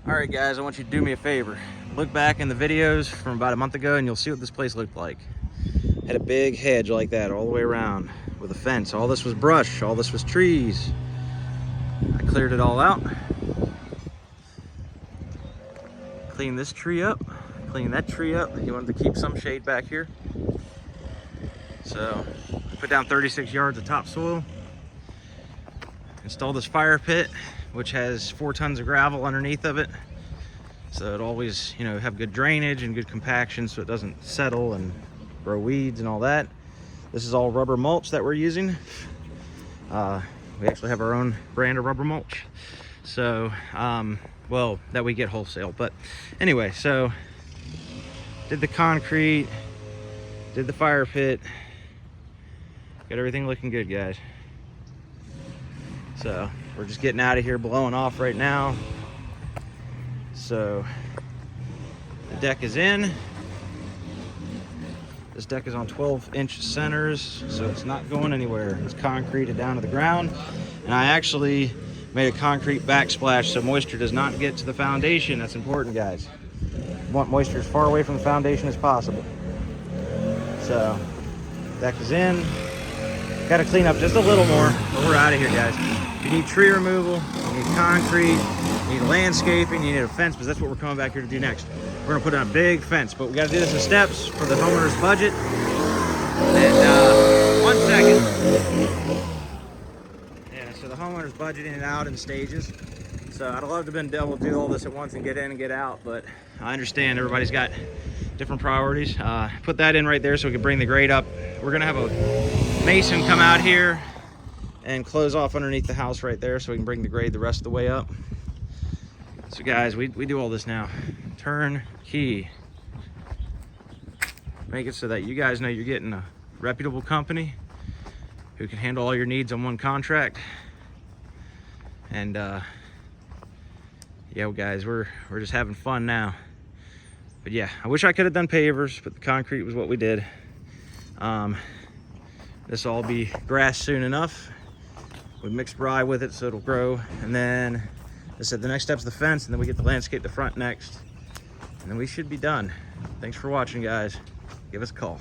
All right, guys, I want you to do me a favor. Look back in the videos from about a month ago and you'll see what this place looked like. Had a big hedge like that all the way around with a fence. All this was brush, all this was trees. I cleared it all out. Cleaned this tree up, cleaned that tree up. He wanted to keep some shade back here. So I put down 36 yards of topsoil. Installed this fire pit, which has 4 tons of gravel underneath of it. So it always, have good drainage and good compaction so it doesn't settle and grow weeds and all that. This is all rubber mulch that we're using. We actually have our own brand of rubber mulch. So, well, that we get wholesale. But anyway, so did the concrete, did the fire pit, got everything looking good, guys. So we're just getting out of here, blowing off right now. So the deck is in. This deck is on 12-inch centers, so it's not going anywhere. It's concreted down to the ground. And I actually made a concrete backsplash so moisture does not get to the foundation. That's important, guys. You want moisture as far away from the foundation as possible. So deck is in. Got to clean up just a little more, but we're out of here, guys. If you need tree removal, you need concrete, you need landscaping, you need a fence, because that's what we're coming back here to do next. We're gonna put in a big fence, but we gotta do this in steps for the homeowner's budget. And 1 second. Yeah, so the homeowner's budgeting it out in stages. So I'd love to have been able to do all this at once and get in and get out, but I understand everybody's got different priorities. Put that in right there so we can bring the grade up. We're gonna have a mason come out here and close off underneath the house right there so we can bring the grade the rest of the way up. So guys, we do all this now. Turnkey. Make it so that you guys know you're getting a reputable company who can handle all your needs on one contract. And yeah, guys, we're just having fun now. But yeah, I wish I could have done pavers, but the concrete was what we did. This will all be grass soon enough. We mixed rye with it so it'll grow. And then, as I said, the next step's the fence, and then we get to landscape the front next. And then we should be done. Thanks for watching, guys. Give us a call.